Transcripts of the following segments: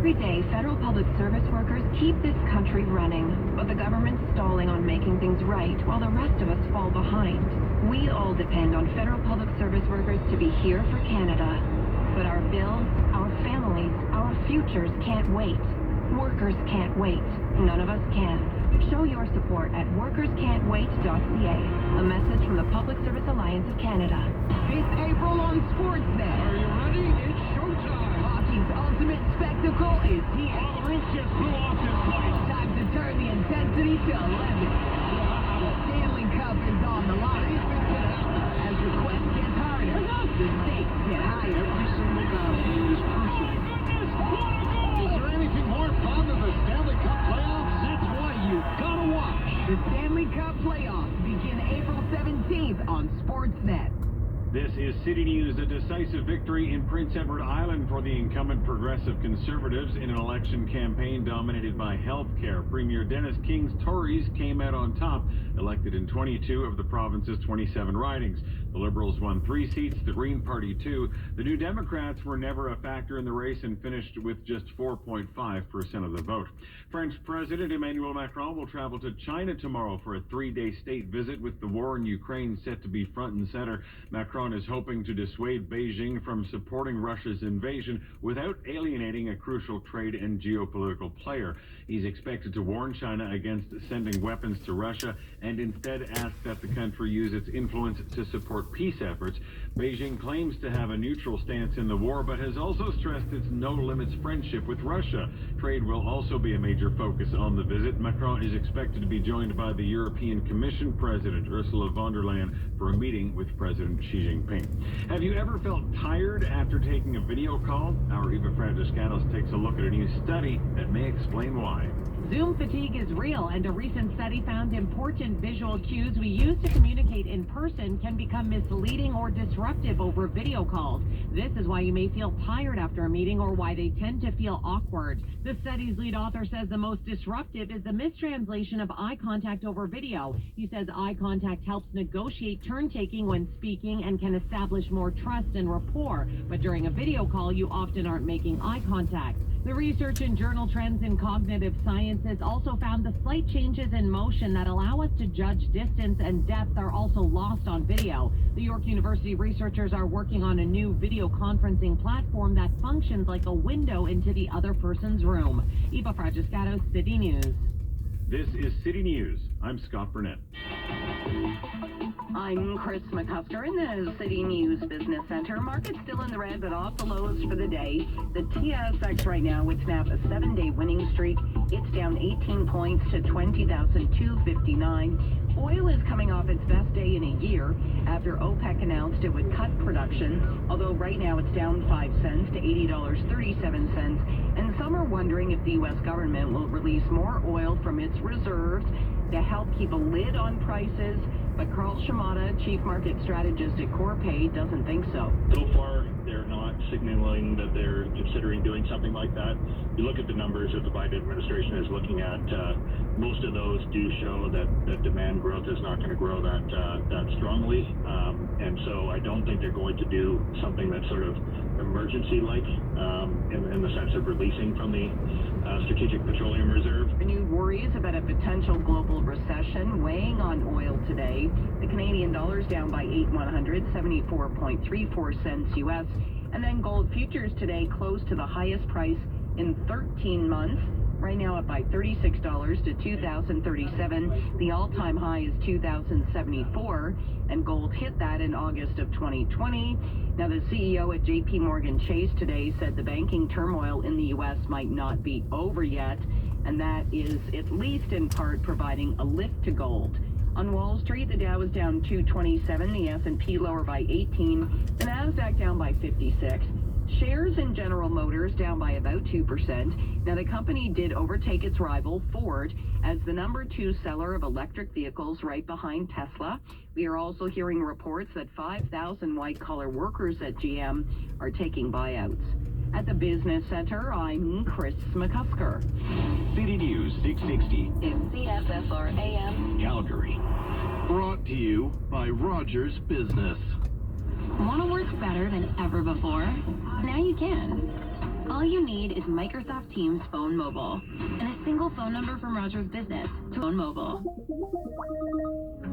Every day, federal public service workers keep this country running, but the government's stalling on making things right while the rest of us fall behind. We all depend on federal public service workers to be here for Canada. But our bills, our families, our futures can't wait. Workers can't wait. None of us can. Show your support at workerscan'twait.ca. A message from the Public Service Alliance of Canada. It's April on Sportsnet. Are you ready? It's showtime. Hockey's ultimate spectacle is here. Oh, the roof just blew off this place. Time to turn the intensity to 11. The Stanley Cup is on the line. As the quest gets harder, the stakes get higher. Every single battle is crucial. Is there anything more fun than the Stanley Cup playoffs? That's why you gotta watch. The Stanley Cup playoffs begin April 17th on Sportsnet. This is City News. A decisive victory in Prince Edward Island for the incumbent Progressive Conservatives in an election campaign dominated by health care. Premier Dennis King's Tories came out on top, elected in 22 of the province's 27 ridings. The Liberals won 3 seats, the Green Party 2. The New Democrats were never a factor in the race and finished with just 4.5% of the vote. French President Emmanuel Macron will travel to China tomorrow for a 3-day state visit with the war in Ukraine set to be front and center. Macron is hoping to dissuade Beijing from supporting Russia's invasion without alienating a crucial trade and geopolitical player. He's expected to warn China against sending weapons to Russia and instead ask that the country use its influence to support peace efforts. Beijing claims to have a neutral stance in the war, but has also stressed its no-limits friendship with Russia. Trade will also be a major focus on the visit. Macron is expected to be joined by the European Commission President Ursula von der Leyen for a meeting with President Xi Jinping. Have you ever felt tired after taking a video call? Our Eva Francescanos takes a look at a new study that may explain why. Zoom fatigue is real, and a recent study found important visual cues we use to communicate in person can become misleading or disruptive over video calls. This is why you may feel tired after a meeting or why they tend to feel awkward. The study's lead author says the most disruptive is the mistranslation of eye contact over video. He says eye contact helps negotiate turn-taking when speaking and can establish more trust and rapport, but during a video call, you often aren't making eye contact. The research in Journal Trends in Cognitive Sciences also found the slight changes in motion that allow us to judge distance and depth are also lost on video. The York University researchers are working on a new video conferencing platform that functions like a window into the other person's room. Eva Francescanos, City News. This is City News. I'm Scott Burnett. I'm Chris McCusker in the City News Business Center. Market's still in the red, but off the lows for the day. The TSX right now would snap a 7-day winning streak. It's down 18 points to 20,259. Oil is coming off its best day in a year after OPEC announced it would cut production, although right now it's down 5 cents to $80.37. And some are wondering if the U.S. government will release more oil from its reserves to help keep a lid on prices. But Carl Shimada, chief market strategist at Corpay, doesn't think so. So far, they're not signaling that they're considering doing something like that. You look at the numbers that the Biden administration is looking at, most of those do show that demand growth is not going to grow that strongly. And so I don't think they're going to do something that's sort of emergency-like in the sense of releasing from the Strategic Petroleum Reserve. Renewed worries about a potential global recession weighing on oil today. The Canadian dollar's down by 8/100, 74.34 cents U.S. And then gold futures today close to the highest price in 13 months. Right now up by $36 to $2,037. The all-time high is $2,074, and gold hit that in August of 2020. Now, the CEO at J.P. Morgan Chase today said the banking turmoil in the U.S. might not be over yet, and that is at least in part providing a lift to gold. On Wall Street, the Dow was down 227, the S&P lower by 18, the Nasdaq down by 56. Shares in General Motors down by about 2%. Now, the company did overtake its rival, Ford, as the number 2 seller of electric vehicles right behind Tesla. We are also hearing reports that 5,000 white-collar workers at GM are taking buyouts. At the Business Center, I'm Chris McCusker. City News 660. In CFSR AM. Calgary. Brought to you by Rogers Business. Want to work better than ever before? Now you can. All you need is Microsoft Teams Phone Mobile and a single phone number from Rogers Business to Phone Mobile.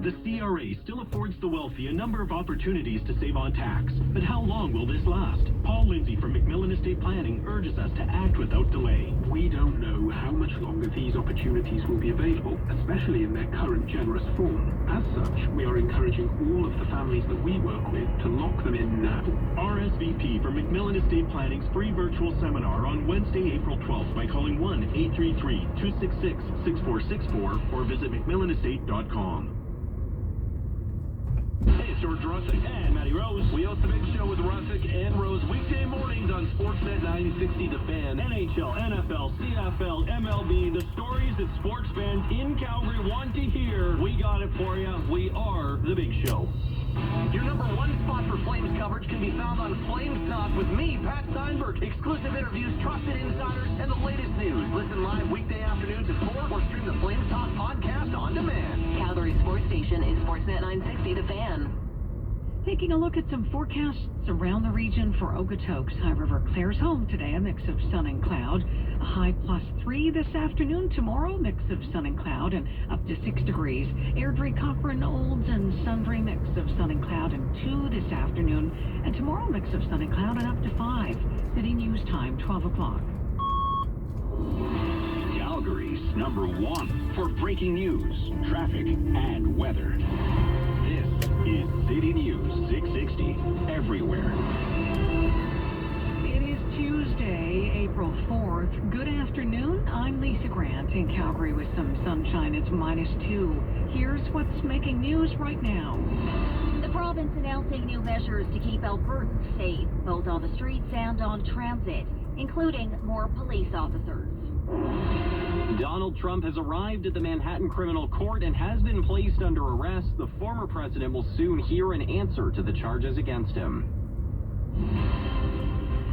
The CRA still affords the wealthy a number of opportunities to save on tax. But how long will this last? Paul Lindsay from McMillan Estate Planning urges us to act without delay. We don't know how much longer these opportunities will be available, especially in their current generous form. As such, we are encouraging all of the families that we work with to lock them in now. RSVP for McMillan Estate Planning's free virtual seminar on Wednesday, April 12th by calling 1-833-266-6464 or visit McMillanestate.com. Hey, it's George Russick and Matty Rose. We host The Big Show with Russick and Rose weekday mornings on Sportsnet 960 The Fan. NHL, NFL, CFL, MLB, the stories that sports fans in Calgary want to hear. We got it for you. We are The Big Show. Your number one spot for Flames coverage can be found on Flames Talk with me, Pat Steinberg. Exclusive interviews, trusted insiders, and the latest news. Listen live weekday afternoons at 4 or stream the Flames Talk podcast on demand. Calgary Sports Station is Sportsnet 960 The Fan. Taking a look at some forecasts around the region for Okotoks. High River clears home today, a mix of sun and cloud. A high +3 this afternoon. Tomorrow, mix of sun and cloud and up to 6 degrees. Airdrie, Cochrane, Olds, and Sundre, mix of sun and cloud and 2 this afternoon. And tomorrow, mix of sun and cloud and up to 5. City News Time, 12 o'clock. Calgary's #1 for breaking news, traffic, and weather. This is City News 660 everywhere. It is Tuesday, April 4th. Good afternoon. I'm Lisa Grant in Calgary with some sunshine. It's -2. Here's what's making news right now. The province announcing new measures to keep Albertans safe, both on the streets and on transit, including more police officers. Donald Trump has arrived at the Manhattan Criminal Court and has been placed under arrest. The former president will soon hear an answer to the charges against him.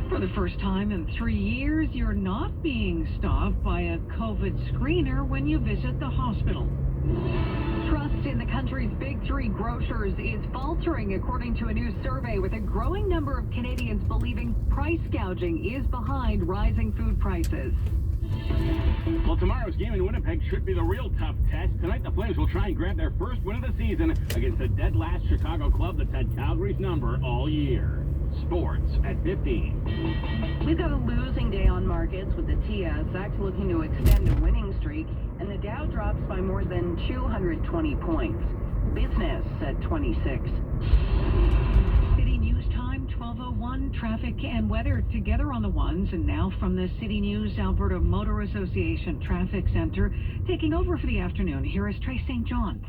For the first time in 3 years, you're not being stopped by a COVID screener when you visit the hospital. Trust in the country's big three grocers is faltering, according to a new survey, with a growing number of Canadians believing price gouging is behind rising food prices. Well, tomorrow's game in Winnipeg should be the real tough test. Tonight, the Flames will try and grab their first win of the season against the dead last Chicago club that's had Calgary's number all year. Sports at 15. We've got a losing day on markets with the TSX looking to extend a winning streak, and the Dow drops by more than 220 points. Business at 26. City News Time, 12:01. Traffic and weather together on the ones. And now from the City News Alberta Motor Association Traffic Center, taking over for the afternoon, here is Trace St. John.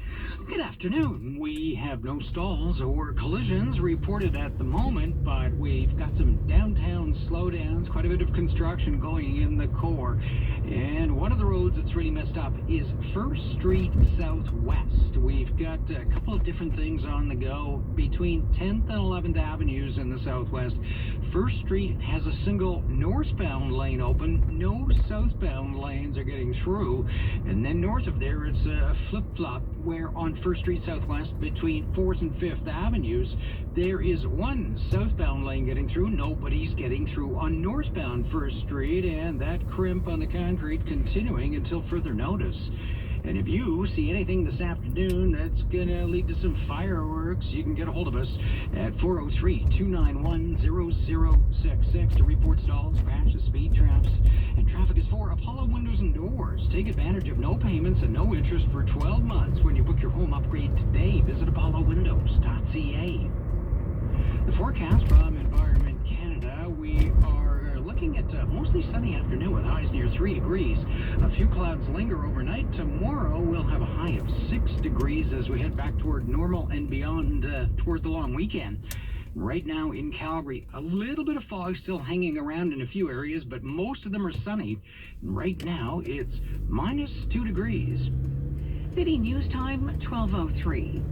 Good afternoon. We have no stalls or collisions reported at the moment, but we've got some downtown slowdowns, quite a bit of construction going in the core. And one of the roads that's really messed up is First Street Southwest. We've got a couple of different things on the go between 10th and 11th Avenues in the southwest. First Street has a single northbound lane open. No southbound lanes are getting through. And then north of there, it's a flip-flop where on First Street Southwest between 4th and 5th Avenues, there is one southbound lane getting through. Nobody's getting through on northbound First Street, and that crimp on the concrete continuing until further notice. And if you see anything this afternoon that's going to lead to some fireworks, you can get a hold of us at 403-291-0066 to report stalls, crashes, speed traps, and traffic is for Apollo Windows and Doors. Take advantage of no payments and no interest for 12 months when you book your home upgrade today. Visit apollowindows.ca. The forecast from Environment Canada, we are looking at a mostly sunny afternoon with highs near 3 degrees. A few clouds linger overnight. Tomorrow we'll have a high of 6 degrees as we head back toward normal and beyond toward the long weekend. Right now in Calgary, a little bit of fog still hanging around in a few areas, but most of them are sunny. Right now it's -2 degrees. City News Time, 12:03.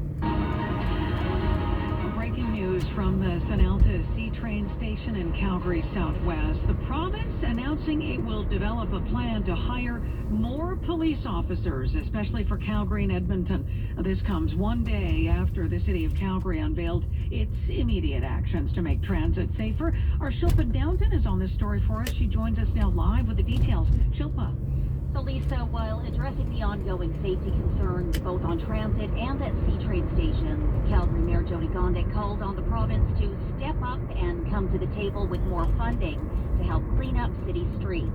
Breaking news from the Sunalta C-Train station in Calgary Southwest. The province announcing it will develop a plan to hire more police officers, especially for Calgary and Edmonton. This comes one day after the city of Calgary unveiled its immediate actions to make transit safer. Our Shilpa Downton is on this story for us. She joins us now live with the details. Shilpa. So, Lisa, while addressing the ongoing safety concerns both on transit and at C-Train stations, Calgary Mayor Jody Gondek called on the province to step up and come to the table with more funding to help clean up city streets.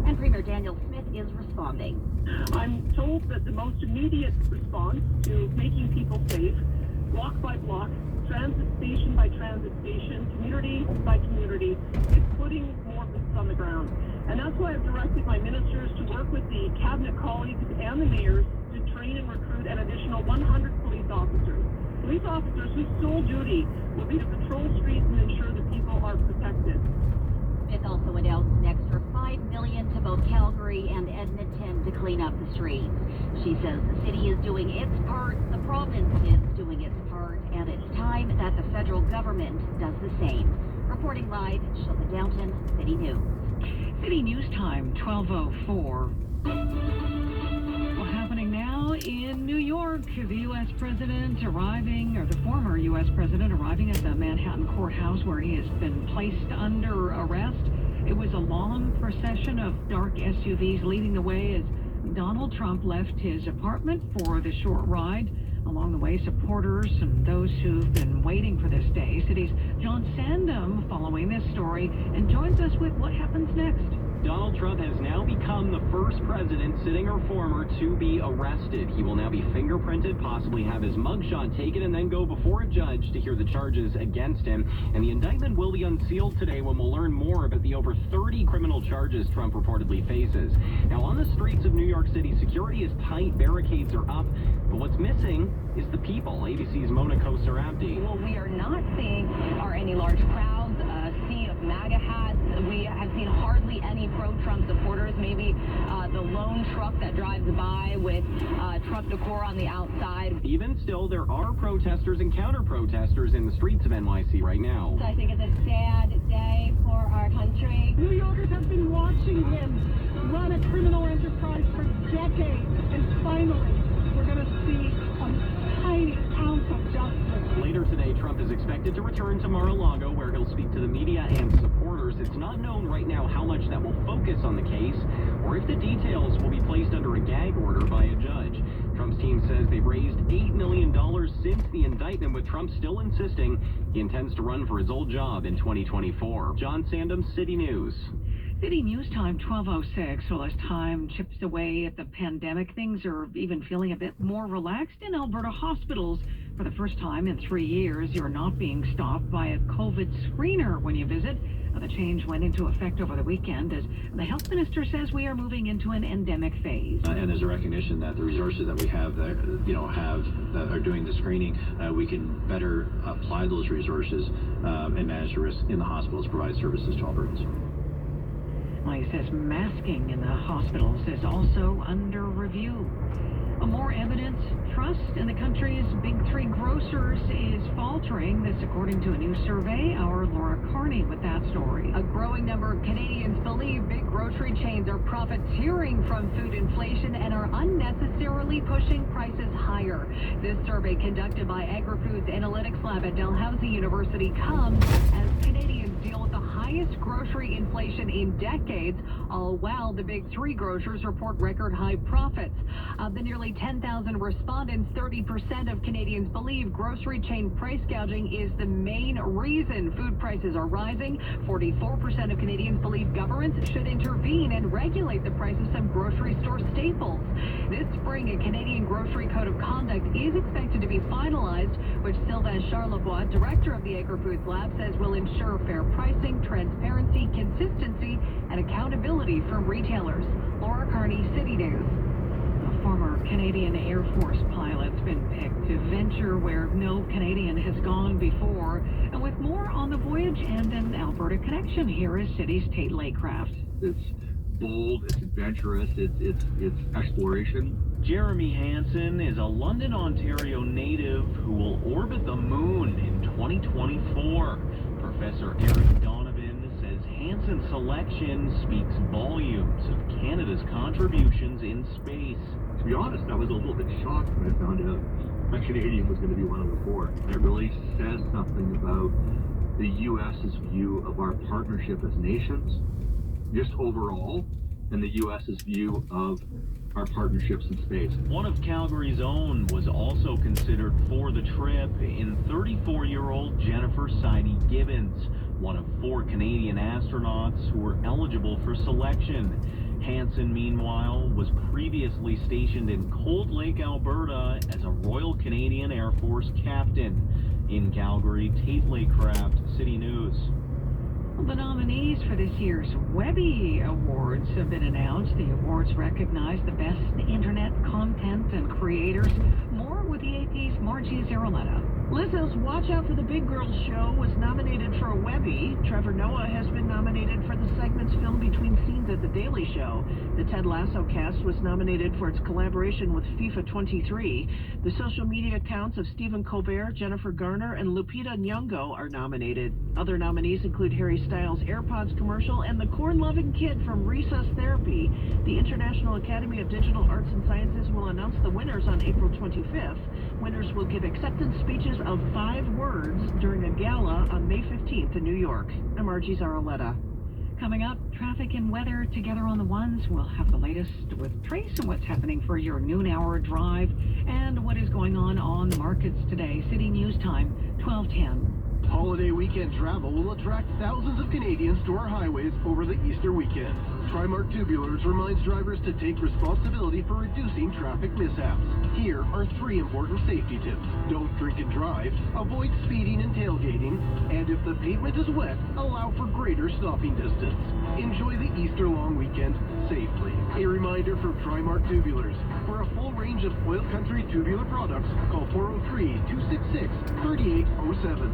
And Premier Daniel Smith is responding. I'm told that the most immediate response to making people safe, block by block, transit station by transit station, community by community, is putting more boots on the ground. And that's why I've directed my ministers to work with the cabinet colleagues and the mayors to train and recruit an additional 100 police officers. Police officers whose sole duty will be to patrol streets and ensure that people are protected. Smith also announced an extra $5 million to both Calgary and Edmonton to clean up the streets. She says the city is doing its part, the province is doing its part, and it's time that the federal government does the same. Reporting live, Shilpa Downton, City News. City News Time, 12:04. Well, happening now in New York, the U.S. President arriving, or the former U.S. President arriving at the Manhattan courthouse where he has been placed under arrest. It was a long procession of dark SUVs leading the way as Donald Trump left his apartment for the short ride. Along the way, supporters and those who've been waiting for this day. City's John Sandham following this story and joins us with what happens next. Donald Trump has now become the first president, sitting or former, to be arrested. He will now be fingerprinted, possibly have his mugshot taken, and then go before a judge to hear the charges against him. And the indictment will be unsealed today when we'll learn more about the over 30 criminal charges Trump reportedly faces. Now, on the streets of New York City, security is tight, barricades are up, but what's missing is the people. ABC's Mona Kosar-Abdi. What we are not seeing are any large crowds, a sea of MAGA hats. We have seen hardly any pro-Trump supporters, maybe the lone truck that drives by with Trump decor on the outside. Even still, there are protesters and counter-protesters in the streets of NYC right now. I think it's a sad day for our country. New Yorkers have been watching him run a criminal enterprise for decades, and finally, we're going to see a tiny ounce of justice. Later today, Trump is expected to return to Mar-a-Lago, where he'll speak to the media and supporters. It's not known right now how much that will focus on the case, or if the details will be placed under a gag order by a judge. Trump's team says they've raised $8 million since the indictment, with Trump still insisting he intends to run for his old job in 2024. John Sandham, City News. City News Time, 12:06. Well, as time chips away at the pandemic, things are even feeling a bit more relaxed in Alberta hospitals. For the first time in 3 years, you're not being stopped by a COVID screener when you visit. The change went into effect over the weekend as the health minister says we are moving into an endemic phase. And there's a recognition that the resources that we have that that are doing the screening, we can better apply those resources and manage the risk in the hospitals, provide services to Albertans. Well, he says masking in the hospitals is also under review. More evidence, trust in the country's big three grocers is faltering. This according to a new survey. Our Laura Carney with that story. A growing number of Canadians believe big grocery chains are profiteering from food inflation and are unnecessarily pushing prices higher. This survey conducted by Agri-Foods Analytics Lab at Dalhousie University comes as Canadians deal with the highest grocery inflation in decades, all while the big three grocers report record high profits. Of the nearly 10,000 respondents, 30% of Canadians believe grocery chain price gouging is the main reason food prices are rising. 44% of Canadians believe governments should intervene and regulate the price of some grocery store staples. This spring, a Canadian grocery code of conduct is expected to be finalized, which Sylvain Charlebois, director of the Agri-Foods Lab, says will ensure fair pricing, transparency, consistency, and accountability from retailers. Laura Carney, City News. A former Canadian Air Force pilot's been picked to venture where no Canadian has gone before. And with more on the voyage and an Alberta connection, here is City's Tate Laycraft. It's bold, it's adventurous, it's exploration. Jeremy Hansen is a London, Ontario native who will orbit the moon in 2024. Professor Eric Donovan recent selection speaks volumes of Canada's contributions in space. To be honest, I was a little bit shocked when I found out a Canadian was going to be one of the four. It really says something about the U.S.'s view of our partnership as nations, just overall, and the U.S.'s view of our partnerships in space. One of Calgary's own was also considered for the trip in 34-year-old Jennifer Sidey Gibbons, one of 4 Canadian astronauts who were eligible for selection. Hansen, meanwhile, was previously stationed in Cold Lake, Alberta as a Royal Canadian Air Force captain. In Calgary, Tate Laycraft, City News. The nominees for this year's Webby Awards have been announced. The awards recognize the best internet content and creators. More with the AP's Margie Zaroletta. Lizzo's Watch Out for the Big Girls show was nominated for a Webby. Trevor Noah has been nominated for the segments filmed between scenes at The Daily Show. The Ted Lasso cast was nominated for its collaboration with FIFA 23. The social media accounts of Stephen Colbert, Jennifer Garner, and Lupita Nyong'o are nominated. Other nominees include Harry Styles' AirPods commercial and the corn-loving kid from Recess Therapy. The International Academy of Digital Arts and Sciences will announce the winners on April 25th. Winners will give acceptance speeches of 5 words during a gala on May 15th in New York. I'm Margie Zaroletta. Coming up, traffic and weather together on the ones. We'll have the latest with Trace and what's happening for your noon hour drive and what is going on the markets today. City News Time, 12:10. Holiday weekend travel will attract thousands of Canadians to our highways over the Easter weekend. Trimark Tubulars reminds drivers to take responsibility for reducing traffic mishaps. Here are 3 important safety tips. Don't drink and drive, avoid speeding and tailgating, and if the pavement is wet, allow for greater stopping distance. Enjoy the Easter long weekend safely. A reminder from Trimark Tubulars. For a full range of Oil Country tubular products, call 403-266-3807.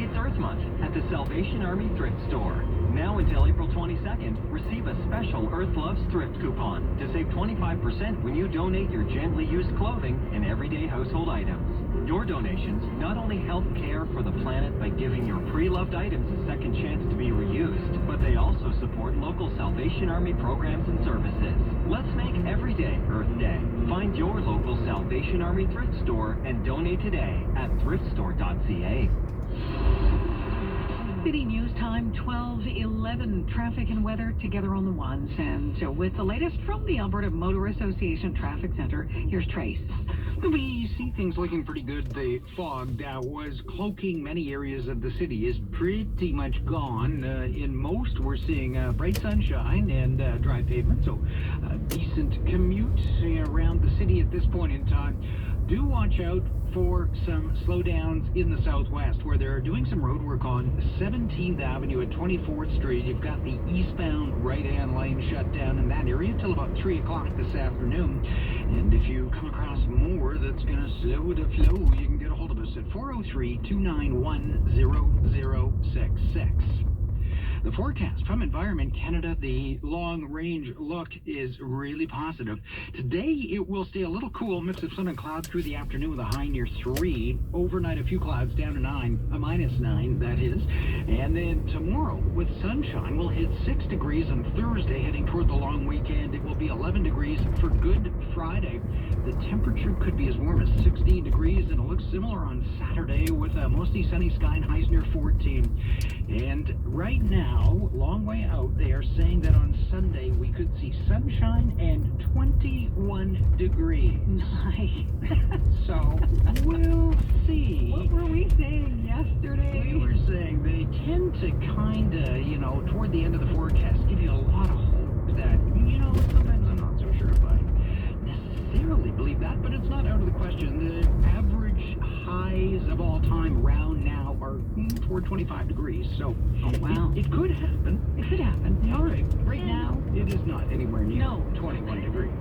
It's Earth Month at the Salvation Army Thrift Store. Now until April 22nd, receive a special Earth Loves Thrift coupon to save 25% when you donate your gently used clothing and everyday household items. Your donations not only help care for the planet by giving your pre-loved items a second chance to be reused, but they also support local Salvation Army programs and services. Let's make every day Earth Day. Find your local Salvation Army thrift store and donate today at thriftstore.ca. City News Time, 12:11. Traffic and weather together on the ones. And with the latest from the Alberta Motor Association Traffic Center, here's Trace. We see things looking pretty good. The fog that was cloaking many areas of the city is pretty much gone. In most, we're seeing bright sunshine and dry pavement, so a decent commute around the city at this point in time. Do watch out for some slowdowns in the southwest, where they're doing some road work on 17th Avenue at 24th Street. You've got the eastbound right-hand lane shut down in that area till about 3 o'clock this afternoon. And if you come across more that's going to slow the flow, you can get a hold of us at 403-291-0066. The forecast from Environment Canada, the long-range look is really positive. Today, it will stay a little cool, mix of sun and clouds through the afternoon with a high near 3. Overnight, a few clouds down to 9, a -9, that is. And then tomorrow, with sunshine, we'll hit 6 degrees on Thursday, heading toward the long weekend. It will be 11 degrees for Good Friday. The temperature could be as warm as 16 degrees, and it looks similar on Saturday with a mostly sunny sky and highs near 14. And right now, long way out, they are saying that on Sunday we could see sunshine and 21 degrees. Nice. So, we'll see. What were we saying yesterday? We were saying they tend to kind of, toward the end of the forecast, give you a lot of hope that, sometimes I'm not so sure if I necessarily believe that, but it's not out of the question. The average highs of all time around now are toward 25 degrees, so wow. It could happen. It could happen. All right. Right now, it is not anywhere near 21 degrees.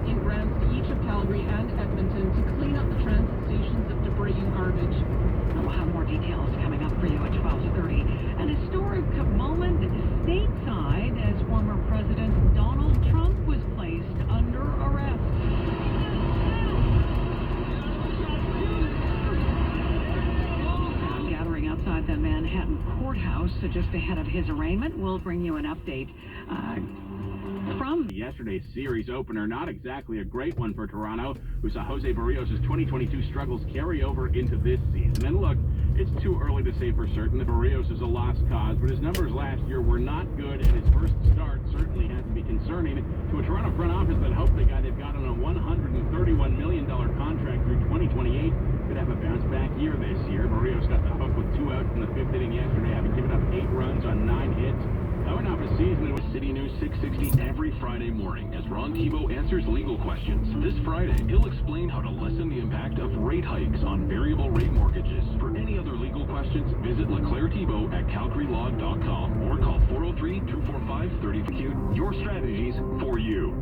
In grants to each of Calgary and Edmonton to clean up the transit stations of debris and garbage. And we'll have more details coming up for you at 12:30. An historic moment stateside as former President Donald Trump was placed under arrest. Gathering outside the Manhattan courthouse just ahead of his arraignment. We'll bring you an update from yesterday's series opener. Not exactly a great one for Toronto, who saw Jose Barrios' 2022 struggles carry over into this season. And look, it's too early to say for certain that Barrios is a lost cause, but his numbers last year were not good, and his first start certainly has to be concerning to a Toronto front office that hoped they've got on a $131 million contract through 2028. Could have a bounce-back year this year. Barrios got the hook with 2 outs in the 5th inning yesterday, having given up 8 runs on 9 hits. Coming off a season with City News 660 every Friday morning as Ron Thibault answers legal questions. This Friday, he'll explain how to lessen the impact of rate hikes on variable rate mortgages. For any other legal questions, visit LeClaire Thibault at calgarylaw.com or call 403-245-30. Your strategies for you.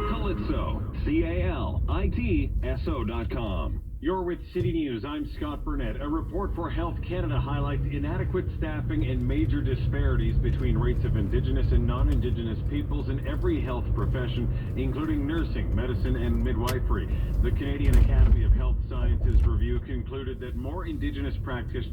Calypso, CALITSO.com. You're with City News. I'm Scott Burnett. A report for Health Canada highlights inadequate staffing and major disparities between rates of Indigenous and non-Indigenous peoples in every health profession, including nursing, medicine, and midwifery. The Canadian Academy of Health Sciences review concluded that more Indigenous practitioners